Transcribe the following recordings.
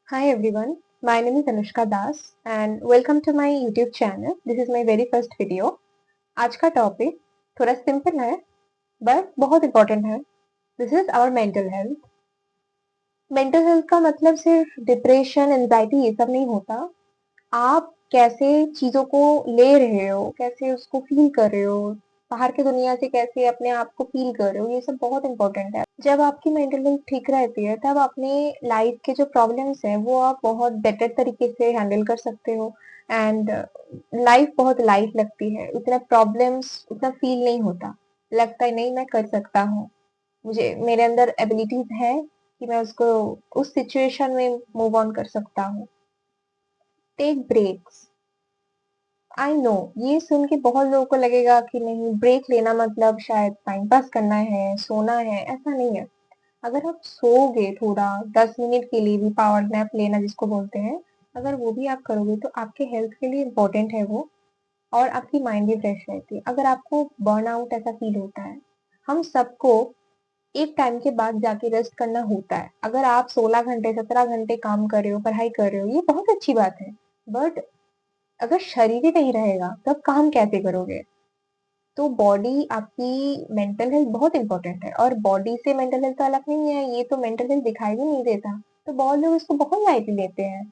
Hi everyone, my name is Anushka Das and welcome to my YouTube channel. This is my very first video. आज का topic थोड़ा simple है but बहुत important है. This is our mental health. Mental health का मतलब सिर्फ depression, anxiety ये सब नहीं होता. आप कैसे चीजों को ले रहे हो, कैसे उसको फील कर रहे हो, बाहर की दुनिया से कैसे अपने आप को फील कर रहे हो, ये सब बहुत इंपॉर्टेंट है. जब आपकी मेंटल हेल्थ ठीक रहती है तब अपने लाइफ के जो प्रॉब्लम्स हैं वो आप बहुत बेटर तरीके से हैंडल कर सकते हो. एंड लाइफ बहुत लाइट लगती है, उतना प्रॉब्लम्स उतना फील नहीं होता. लगता है नहीं, मैं कर सकता हूँ, मुझे मेरे अंदर एबिलिटीज है कि मैं उसको उस सिचुएशन में मूव ऑन कर सकता हूँ. Take breaks. आई नो, ये सुन के बहुत लोगों को लगेगा कि नहीं, ब्रेक लेना मतलब शायद टाइम पास करना है, सोना है. ऐसा नहीं है. अगर आप सोओगे थोड़ा 10 मिनट के लिए भी, पावर नैप लेना जिसको बोलते हैं, अगर वो भी आप करोगे तो आपके हेल्थ के लिए इम्पोर्टेंट है वो. और आपकी माइंड भी फ्रेश रहती है. अगर आपको बर्नआउट ऐसा फील होता है, हम सबको एक टाइम के बाद जाके रेस्ट करना होता है. अगर आप 16 घंटे 17 घंटे काम कर रहे हो, पढ़ाई कर रहे हो, ये बहुत अच्छी बात है. बट अगर शरीर ही नहीं रहेगा तब काम कैसे करोगे? तो बॉडी आपकी, मेंटल हेल्थ बहुत इंपॉर्टेंट है. और बॉडी से मेंटल हेल्थ तो अलग नहीं है, ये तो मेंटल हेल्थ दिखाई भी नहीं देता. तो बहुत लोग इसको बहुत लाइटली लेते हैं.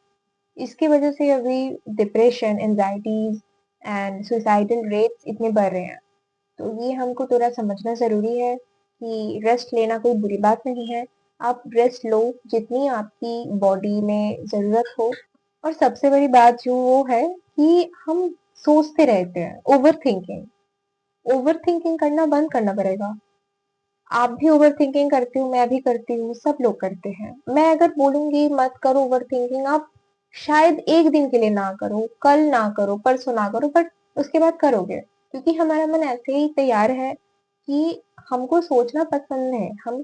इसकी वजह से अभी depression, anxieties and suicidal rates इतने बढ़ रहे हैं. तो ये हमको थोड़ा समझना ज़रूरी है कि रेस्ट लेना कोई बुरी बात नहीं है. आप रेस्ट लो जितनी आपकी बॉडी में ज़रूरत हो. और सबसे बड़ी बात जो वो है कि हम सोचते रहते हैं, ओवरथिंकिंग. ओवरथिंकिंग करना बंद करना पड़ेगा. आप भी ओवरथिंकिंग करती हो, मैं भी करती हूँ, सब लोग करते हैं. मैं अगर बोलूँगी मत करो ओवरथिंकिंग, आप शायद एक दिन के लिए ना करो, कल ना करो, परसों ना करो, बट उसके बाद करोगे. क्योंकि हमारा मन ऐसे ही तैयार है कि हमको सोचना पसंद है. हम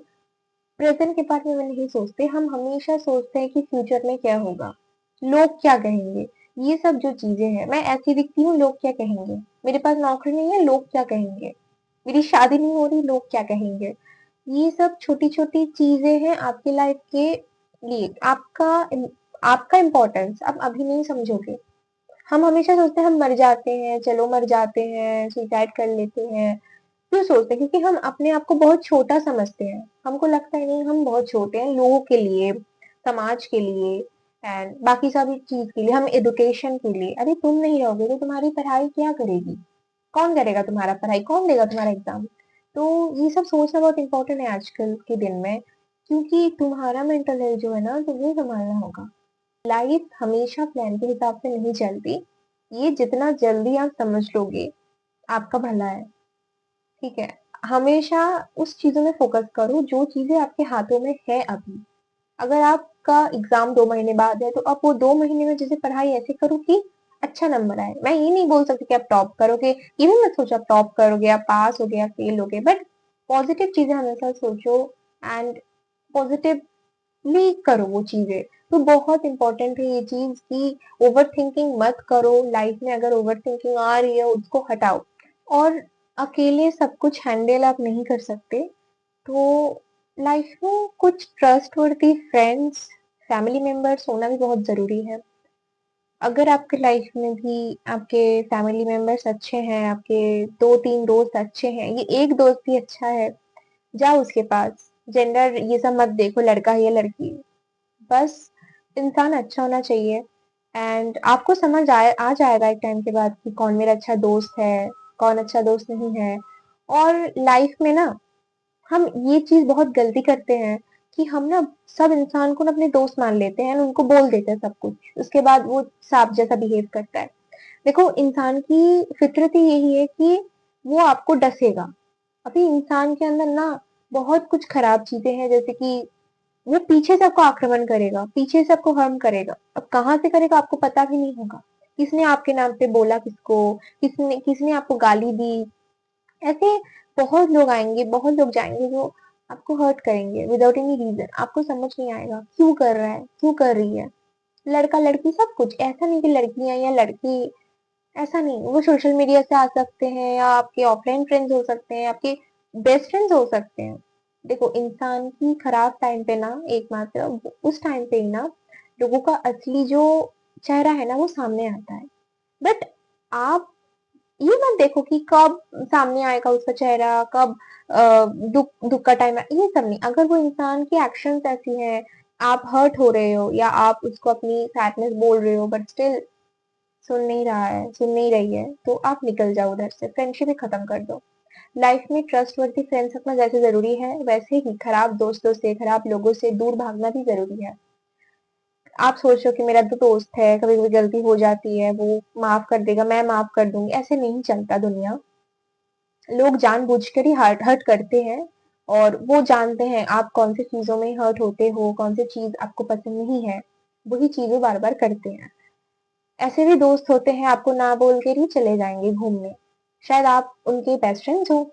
प्रेजेंट के बारे में नहीं सोचते, हम हमेशा सोचते हैं कि फ्यूचर में क्या होगा, लोग क्या कहेंगे. ये सब जो चीजें हैं, मैं ऐसी दिखती हूँ, लोग क्या कहेंगे, मेरे पास नौकरी नहीं है, लोग क्या कहेंगे, मेरी शादी नहीं हो रही, लोग क्या कहेंगे. ये सब छोटी छोटी चीजें हैं आपकी लाइफ के लिए. आपका आपका इम्पोर्टेंस आप अभी नहीं समझोगे. हम हमेशा सोचते हैं हम मर जाते हैं, चलो मर जाते हैं, सुसाइड कर लेते हैं. क्यों सोचते हैं? क्योंकि हम अपने आप को बहुत छोटा समझते हैं. हमको लगता है नहीं, हम बहुत छोटे हैं लोगों के लिए, समाज के लिए एंड बाकी सभी चीज के लिए, हम एजुकेशन के लिए. अरे तुम नहीं रहोगे तो तुम्हारी पढ़ाई क्या करेगी? कौन करेगा तुम्हारा पढ़ाई? कौन देगा तुम्हारा एग्जाम? तो ये सब सोचना बहुत इंपॉर्टेंट है आजकल के दिन में. क्योंकि तुम्हारा मेंटल हेल्थ जो है ना, तुम्हें संभालना होगा. लाइफ हमेशा प्लान के हिसाब से नहीं चलती. ये जितना जल्दी आप समझ लोगे, आपका भला है. ठीक है. हमेशा उस चीजों में फोकस करो जो चीजें आपके हाथों में है अभी. अगर आपका एग्जाम 2 महीने बाद है तो आप वो 2 महीने में जैसे पढ़ाई ऐसे करो कि अच्छा नंबर आए. मैं ये नहीं बोल सकती कि आप टॉप करोगे, ये भी मत सोचो आप टॉप करोगे, आप पास हो गया, फेल हो गए. बट पॉजिटिव चीजें हमेशा सोचो एंड पॉजिटिवली करो वो चीजें. तो बहुत इंपॉर्टेंट है ये चीज कि ओवर थिंकिंग मत करो. लाइफ में अगर ओवर थिंकिंग आ रही है उसको हटाओ. और अकेले सब कुछ हैंडल आप नहीं कर सकते. तो लाइफ में कुछ ट्रस्टवर्थी फ्रेंड्स, फैमिली मेंबर्स होना भी बहुत ज़रूरी है. अगर आपके लाइफ में भी आपके फैमिली मेंबर्स अच्छे हैं, आपके 2-3 दोस्त अच्छे हैं, ये एक दोस्त भी अच्छा है, जाओ उसके पास. जेंडर ये सब मत देखो, लड़का है या लड़की, बस इंसान अच्छा होना चाहिए. एंड आपको समझ आ जाएगा एक टाइम के बाद कि कौन मेरा अच्छा दोस्त है, कौन अच्छा दोस्त नहीं है. और लाइफ में ना, हम ये चीज बहुत गलती करते हैं कि हम ना सब इंसान को ना अपने दोस्त मान लेते हैं, उनको बोल देते हैं सब कुछ, उसके बाद वो सांप जैसा बिहेव करता है. देखो, इंसान की फितरत ही यही है कि वो आपको डसेगा. अभी इंसान के अंदर ना बहुत कुछ खराब चीजें हैं, जैसे कि वो पीछे से आपको आक्रमण करेगा, पीछे से आपको हार्म करेगा. अब कहाँ से करेगा आपको पता भी नहीं होगा. किसने आपके नाम पे बोला किसको, किसने किसने आपको गाली दी. ऐसे बहुत लोग आएंगे, बहुत लोग जाएंगे जो आपको हर्ट करेंगे विदाउट एनी रीजन. आपको समझ नहीं आएगा क्यों कर रहा है, क्यों कर रही है. लड़का लड़की सब कुछ, ऐसा नहीं कि लड़कियां या लड़की, ऐसा नहीं. वो सोशल मीडिया से आ सकते हैं, या आपके ऑफलाइन फ्रेंड्स हो सकते हैं, आपके बेस्ट फ्रेंड्स हो सकते हैं. देखो, इंसान की खराब टाइम पे ना, एकमात्र उस टाइम पे ही ना लोगों का असली जो चेहरा है ना वो सामने आता है। बट आप ये मत देखो कि कब सामने आएगा उसका चेहरा, कब दुख दुख का टाइम है, ये सब नहीं। अगर वो इंसान की एक्शंस ऐसी हैं, आप हर्ट हो रहे हो या आप उसको अपनी सैडनेस बोल रहे हो बट स्टिल सुन नहीं रहा है, सुन नहीं रही है, तो आप निकल जाओ उधर से, फ्रेंडशिप ही खत्म कर दो। लाइफ में ट्रस्टवर्दी फ्रेंड्स रखना जैसे जरूरी है, वैसे ही खराब दोस्तों से, खराब लोगों से दूर भागना भी जरूरी है। आप सोच रहे हो कि मेरा तो दोस्त है, कभी कभी गलती हो जाती है, वो माफ कर देगा, मैं माफ कर दूंगी, ऐसे नहीं चलता दुनिया। लोग जानबूझकर ही हर्ट हर्ट करते हैं, और वो जानते हैं आप कौन सी चीजों में हर्ट होते हो, कौन सी चीज आपको पसंद नहीं है, वही चीजें बार बार करते हैं। ऐसे भी दोस्त होते हैं आपको ना बोल कर ही चले जाएंगे घूमने, शायद आप उनके बेस्ट फ्रेंड्स हो।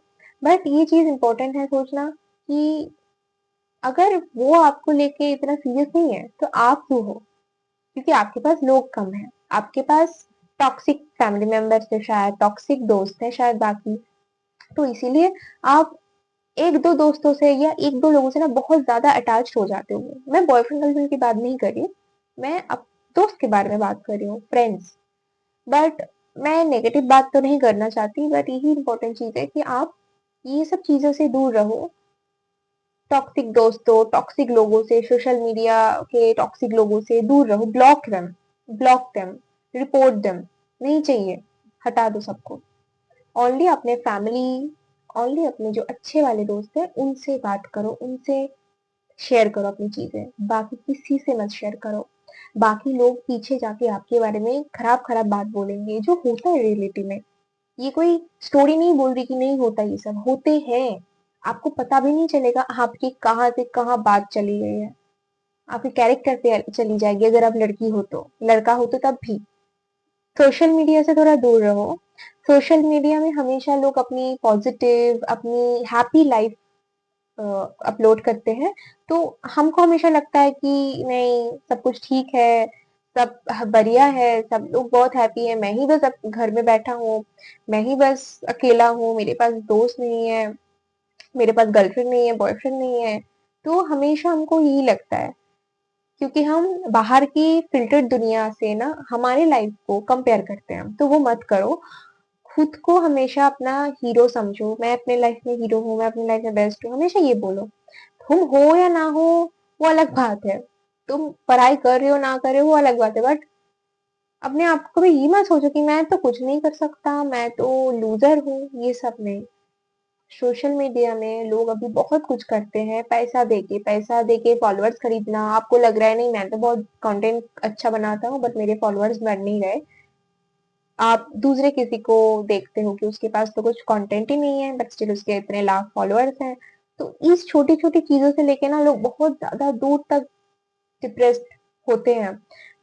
बट ये चीज इंपॉर्टेंट है सोचना कि अगर वो आपको लेके इतना सीरियस नहीं है तो आप क्यों हो, क्योंकि आपके पास लोग कम है, आपके पास टॉक्सिक फैमिली मेंबर्स है, शायद टॉक्सिक दोस्त है शायद बाकी, तो इसीलिए आप एक दो दोस्तों से या एक दो लोगों से ना बहुत ज्यादा अटैच हो जाते हो। मैं बॉयफ्रेंड गर्लफ्रेंड की बात नहीं कर रही, मैं अब दोस्त के बारे में बात कर रही हूँ, फ्रेंड्स। बट मैं नेगेटिव बात तो नहीं करना चाहती, बट यही इंपॉर्टेंट चीज है कि आप ये सब चीजों से दूर रहो। टॉक्सिक दोस्तों, टॉक्सिक लोगों से, सोशल मीडिया के टॉक्सिक लोगों से दूर रहो। ब्लॉक देम, रिपोर्ट देम, नहीं चाहिए, हटा दो सबको। ओनली अपने फैमिली, ओनली अपने जो अच्छे वाले दोस्त हैं उनसे बात करो, उनसे शेयर करो अपनी चीजें, बाकी किसी से मत शेयर करो। बाकी लोग पीछे जाके आपके बारे में खराब खराब बात बोलेंगे, जो होता है रियलिटी में। ये कोई स्टोरी नहीं बोल रही कि नहीं होता, ये सब होते हैं। आपको पता भी नहीं चलेगा आपकी कहाँ से कहाँ बात चली गई है, आपके कैरेक्टर पे चली जाएगी। अगर आप लड़की हो तो, लड़का हो तो तब भी। सोशल मीडिया से थोड़ा दूर रहो। सोशल मीडिया में हमेशा लोग अपनी पॉजिटिव, अपनी हैप्पी लाइफ अपलोड करते हैं, तो हमको हमेशा लगता है कि नहीं, सब कुछ ठीक है, सब बढ़िया है, सब लोग बहुत हैप्पी है, मैं ही बस अब घर में बैठा हूँ, मैं ही बस अकेला हूँ, मेरे पास दोस्त नहीं है, मेरे पास गर्लफ्रेंड नहीं है, बॉयफ्रेंड नहीं है। तो हमेशा हमको यही लगता है, क्योंकि हम बाहर की फिल्टर्ड दुनिया से ना हमारे लाइफ को कंपेयर करते हैं। तो वो मत करो। खुद को हमेशा अपना हीरो समझो, मैं अपने लाइफ में हीरो हूँ, मैं अपनी लाइफ में बेस्ट हूँ, हमेशा ये बोलो। तुम हो या ना हो वो अलग बात है, तुम पढ़ाई कर रहे हो ना कर रहे हो वो अलग बात है, बट अपने आप को कभी ये मत सोचो कि मैं तो कुछ नहीं कर सकता, मैं तो लूजर हूँ, ये सब नहीं। सोशल मीडिया में लोग अभी बहुत कुछ करते हैं, पैसा देके फॉलोअर्स खरीदना। आपको लग रहा है नहीं, मैं तो बहुत कंटेंट अच्छा बनाता हूँ बट मेरे फॉलोअर्स बढ़ नहीं रहे। आप दूसरे किसी को देखते हो कि उसके पास तो कुछ कंटेंट ही नहीं है बट स्टिल उसके इतने लाख फॉलोअर्स हैं। तो इस छोटी छोटी चीजों से लेके ना लोग बहुत ज्यादा दूर तक डिप्रेस्ड होते हैं।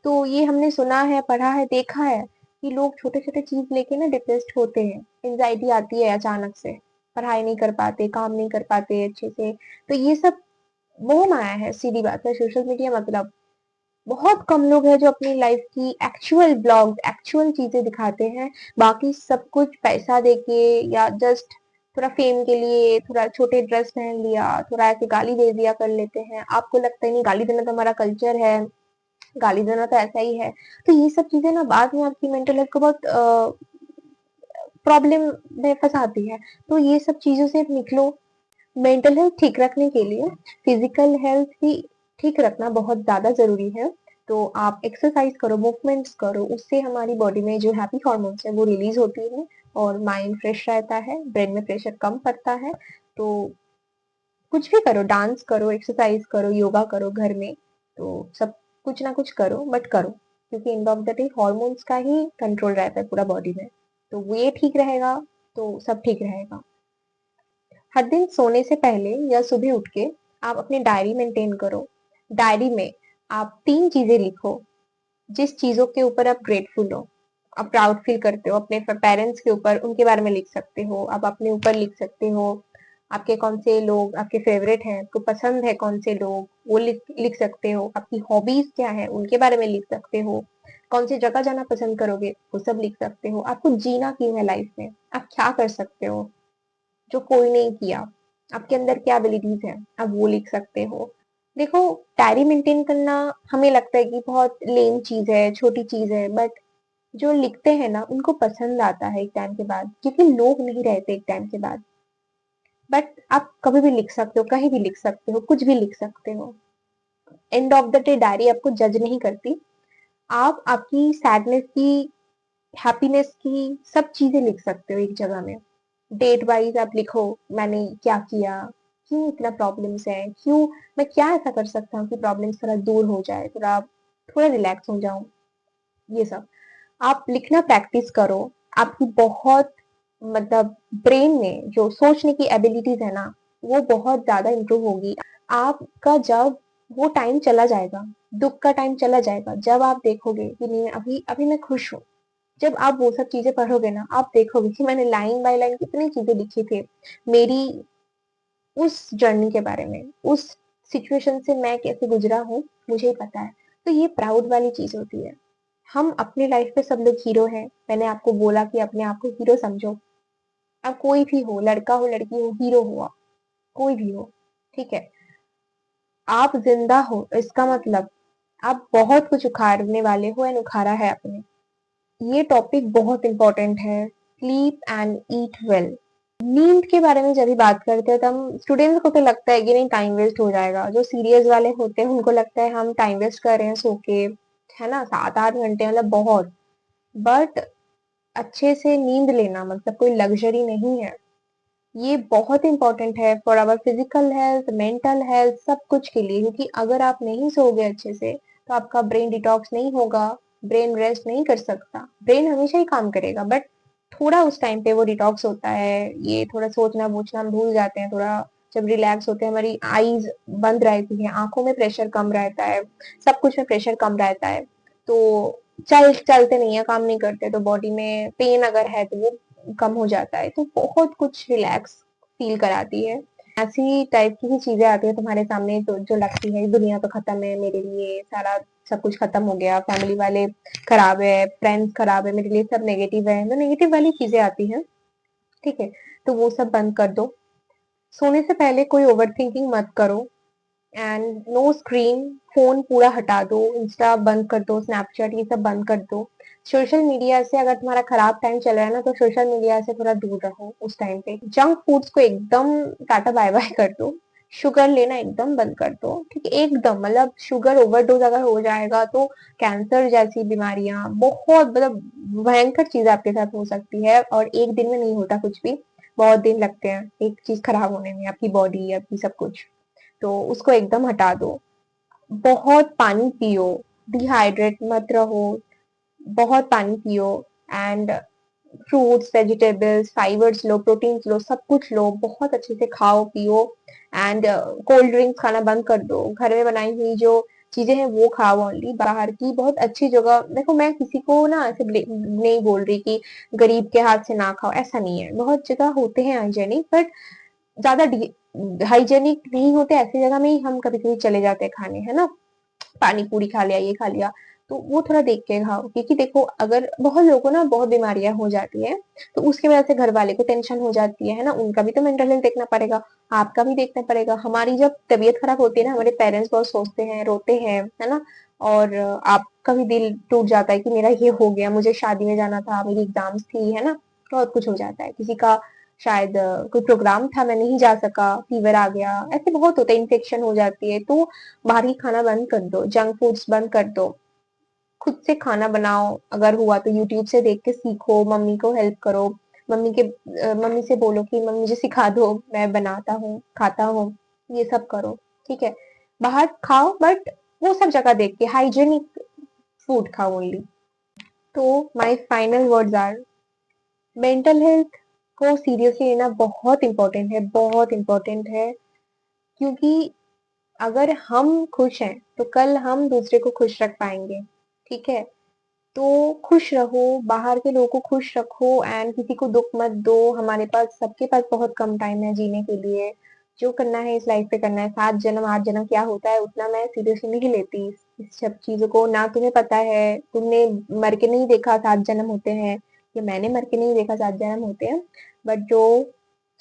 तो ये हमने सुना है, पढ़ा है, देखा है कि लोग छोटे छोटे चीज लेके ना डिप्रेस्ड होते हैं, एंजाइटी आती है अचानक से, पढ़ाई नहीं कर पाते, काम नहीं कर पाते अच्छे से। तो ये सब मोह माया है, सीधी बात है। सोशल मीडिया मतलब बहुत कम लोग हैं जो अपनी लाइफ की एक्चुअल ब्लॉग्स, एक्चुअल चीजें दिखाते हैं। बाकी सब कुछ पैसा देके या जस्ट थोड़ा फेम के लिए थोड़ा छोटे ड्रेस पहन लिया, थोड़ा ऐसे गाली दे दिया कर लेते हैं। आपको लगता है नहीं, गाली देना तो हमारा कल्चर है, गाली देना तो ऐसा ही है। तो ये सब चीजें ना बाद में आपकी मेंटल हेल्थ को बहुत प्रॉब्लम में फंसाती है। तो ये सब चीजों से निकलो। मेंटल हेल्थ ठीक रखने के लिए फिजिकल हेल्थ भी ठीक रखना बहुत ज्यादा जरूरी है। तो आप एक्सरसाइज करो, मूवमेंट्स करो, उससे हमारी बॉडी में जो हैप्पी हॉर्मोन्स है वो रिलीज होती है, और माइंड फ्रेश रहता है, ब्रेन में प्रेशर कम पड़ता है। तो कुछ भी करो, डांस करो, एक्सरसाइज करो, योगा करो घर में, तो सब कुछ ना कुछ करो, बट करो, क्योंकि end of the day hormones का ही कंट्रोल रहता है पूरा बॉडी में। तो वो ये ठीक रहेगा तो सब ठीक रहेगा। हर दिन सोने से पहले या सुबह उठ के आप अपनी डायरी मेंटेन करो। डायरी में आप 3 चीजें लिखो, जिस चीजों के ऊपर आप ग्रेटफुल हो, आप प्राउड फील करते हो। अपने पेरेंट्स के ऊपर, उनके बारे में लिख सकते हो, आप अपने ऊपर लिख सकते हो। आपके कौन से लोग आपके फेवरेट हैं, आपको पसंद है कौन से लोग, वो लिख सकते हो। आपकी हॉबीज क्या है उनके बारे में लिख सकते हो। कौन सी जगह जाना पसंद करोगे वो सब लिख सकते हो। आपको जीना क्यों है लाइफ में, आप क्या कर सकते हो जो कोई नहीं किया, आपके अंदर क्या एबिलिटीज है, आप वो लिख सकते हो। देखो, डायरी मेंटेन करना हमें लगता है कि बहुत लेम चीज़ है, छोटी चीज़ है, बट जो लिखते हैं ना उनको पसंद आता है एक टाइम के बाद, क्योंकि लोग नहीं रहते एक टाइम के बाद। बट आप कभी भी लिख सकते हो, कहीं भी लिख सकते हो, कुछ भी लिख सकते हो। End of the day diary आपको जज नहीं करती। आप आपकी सैडनेस की, हैप्पीनेस की सब चीज़ें लिख सकते हो एक जगह में। डेट वाइज़ आप लिखो, मैंने क्या किया? क्यों इतना प्रॉब्लम्स है? क्यों, मैं क्या ऐसा कर सकता हूँ कि प्रॉब्लम्स थोड़ा दूर हो जाए, थोड़ा थोड़ा रिलैक्स हो जाऊँ, ये सब। आप लिखना प्रैक्टिस करो, आपकी बहुत मतलब ब्रेन में जो सोचने की एबिलिटीज़ है ना, वो बहुत ज़्यादा इम्प्रूव होगी। आपका जब वो टाइम चला जाएगा, दुःख का टाइम चला जाएगा, जब आप देखोगे कि नहीं अभी अभी मैं खुश हूँ, जब आप वो सब चीज़ें पढ़ोगे ना, आप देखोगे कि मैंने लाइन बाय लाइन कितनी चीज़ें लिखी थी, मेरी उस जर्नी के बारे में, उस सिचुएशन से मैं कैसे गुज़रा हूँ, मुझे ही पता है। तो ये प्राउड वाली चीज़ होती है। हम अपनी लाइफ में सब लोग हीरो हैं। मैंने आपको बोला कि अपने आप को हीरो समझो। अब कोई भी हो, लड़का हो, लड़की हो, हीरो हो आप, कोई भी हो, ठीक है? आप ज़िंदा हो, इसका मतलब आप बहुत कुछ उखाड़ने वाले हो एंड उखाड़ा है आपने। ये टॉपिक बहुत इम्पोर्टेंट है, स्लीप एंड ईट वेल। नींद के बारे में जब भी बात करते हैं, तो हम स्टूडेंट्स को तो लगता है कि नहीं टाइम वेस्ट हो जाएगा। जो सीरियस वाले होते हैं, उनको लगता है हम टाइम वेस्ट कर रहे हैं सो के, है ना? 7-8 घंटे मतलब बहुत। बट अच्छे से नींद लेना मतलब कोई लग्ज़री नहीं है। ये बहुत इम्पोर्टेंट है for our physical health, mental health, सब कुछ के लिए, क्योंकि अगर आप नहीं सोओगे अच्छे से, तो आपका ब्रेन डिटॉक्स नहीं होगा, ब्रेन रेस्ट नहीं कर सकता। ब्रेन हमेशा ही काम करेगा, बट थोड़ा उस टाइम पे वो डिटॉक्स होता है, ये थोड़ा सोचना-वोचना हम भूल जाते हैं, थोड़ा जब रिलैक्स होते हैं, हमारी आईज़ बंद रहती हैं, आँखों में प्रेशर कम रहता है, सब कुछ में प्रेशर कम रहता है। तो चलते नहीं है, काम नहीं करते, तो बॉडी में पेन अगर है तो वो कम हो जाता है, तो बहुत कुछ रिलैक्स फील कराती है। ऐसी टाइप की ही चीज़ें आती हैं तुम्हारे सामने, तो जो लगती है दुनिया तो खत्म है मेरे लिए, सारा सब कुछ खत्म हो गया, फैमिली वाले खराब है, फ्रेंड्स खराब है, मेरे लिए सब नेगेटिव है, तो नेगेटिव वाली चीज़ें आती हैं, ठीक है? तो वो सब बंद कर दो। सोने से पहले कोई ओवरथिंकिंग मत करो एंड नो स्क्रीन, फ़ोन पूरा हटा दो, इंस्टा बंद कर दो, स्नैपचैट ये सब बंद कर दो। सोशल मीडिया से अगर तुम्हारा खराब टाइम चल रहा है ना, तो सोशल मीडिया से थोड़ा दूर रहो उस टाइम पे। जंक फूड्स को एकदम टाटा बाय-बाय कर दो। शुगर लेना एकदम बंद कर दो, ठीक है? एकदम मतलब शुगर ओवरडोज़ अगर हो जाएगा तो कैंसर जैसी बीमारियाँ बहुत मतलब भयंकर चीज़ आपके साथ हो सकती है, और एक दिन में नहीं होता कुछ भी, बहुत दिन लगते हैं एक चीज़ खराब होने में, आपकी बॉडी, आपकी सब कुछ। तो उसको एकदम हटा दो। बहुत पानी पियो, डिहाइड्रेट मत रहो, बहुत पानी पियो एंड फ्रूट्स, वेजिटेबल्स, फाइबर्स लो, प्रोटीन्स लो, सब कुछ लो, बहुत अच्छे से खाओ पियो एंड कोल्ड ड्रिंक्स खाना बंद कर दो। घर में बनाई हुई जो चीजें हैं वो खाओ ओनली। बाहर की बहुत अच्छी जगह देखो, मैं किसी को ना ऐसे नहीं बोल रही कि गरीब के हाथ से ना खाओ, ऐसा नहीं है। बहुत जगह होते हैं हाइजेनिक, बट ज़्यादा हाइजेनिक नहीं होते, ऐसी जगह में ही हम कभी-कभी चले जाते हैं खाने, है ना? पानी पूरी खा लिया, ये खा लिया, तो वो थोड़ा देख के खाओ, क्योंकि देखो अगर बहुत लोगों को ना बहुत बीमारियाँ हो जाती हैं, तो उसकी वजह से घर वाले को टेंशन हो जाती है ना? उनका भी तो मेंटल हेल्थ देखना पड़ेगा, आपका भी देखना पड़ेगा। हमारी जब तबीयत खराब होती है ना, हमारे पेरेंट्स बहुत सोचते हैं, रोते हैं, है ना? और आपका भी दिल टूट जाता है कि मेरा ये हो गया, मुझे शादी में जाना था, मेरी एग्ज़ाम्स थी, है ना? बहुत कुछ हो जाता है। किसी का शायद कोई प्रोग्राम था, मैं नहीं जा सका, फीवर आ गया, ऐसे बहुत होता है, इन्फेक्शन हो जाती है, तो बाहरी खाना बंद कर दो, जंक फूड्स बंद कर दो। खुद से खाना बनाओ, अगर हुआ तो यूट्यूब से देख के सीखो, मम्मी को हेल्प करो, मम्मी से बोलो कि मम्मी मुझे सिखा दो, मैं बनाता हूँ, खाता हूँ, ये सब करो, ठीक है? बाहर खाओ, बट वो सब जगह देख के हाइजीनिक फूड खाओ ओनली। तो my final words are, mental health को सीरियसली लेना बहुत इम्पोर्टेंट है, बहुत इम्पोर्टेंट है, क्योंकि अगर हम खुश हैं, तो कल हम दूसरे को खुश रख पाएँगे, ठीक है? तो खुश रहो, बाहर के लोगों को खुश रखो एंड किसी को दुःख मत दो। हमारे पास, सबके पास बहुत कम टाइम है जीने के लिए। जो करना है इस लाइफ पे करना है। 7 जन्म, 8 जन्म क्या होता है उतना मैं सीरियसली नहीं लेती इस सब चीज़ों को। ना तुम्हें पता है, तुमने मर के नहीं देखा 7 जन्म होते हैं, या मैंने मर के नहीं देखा 7 जन्म होते हैं। बट जो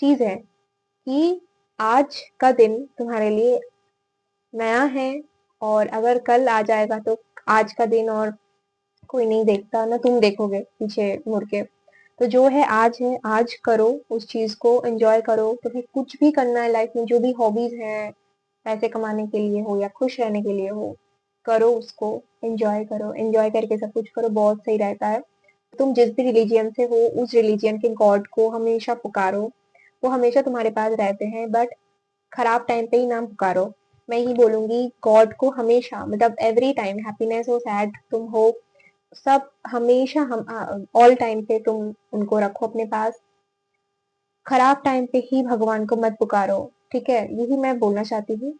चीज़ है कि आज का दिन तुम्हारे लिए नया है और अगर कल आ जाएगा तो आज का दिन और कोई नहीं देखता, ना तुम देखोगे पीछे मुड़ के। तो जो है, आज करो उस चीज़ को, एन्जॉय करो। तुम्हें कुछ भी करना है लाइफ में, जो भी हॉबीज़ हैं, पैसे कमाने के लिए हो या खुश रहने के लिए हो, करो उसको, एन्जॉय करो। एन्जॉय करके सब कुछ करो, बहुत सही रहता है। तुम जिस भी रिलीजियन से हो, उस रिलीजियन के गॉड को हमेशा पुकारो। वो हमेशा तुम्हारे पास रहते हैं, बट खराब टाइम पे ही ना पुकारो। मैं ही बोलूँगी गॉड को हमेशा, मतलब एवरी टाइम, हैप्पीनेस हो, सैड तुम हो, सब हमेशा हम ऑल टाइम पे तुम उनको रखो अपने पास। खराब टाइम पे ही भगवान को मत पुकारो, ठीक है? यही मैं बोलना चाहती हूँ।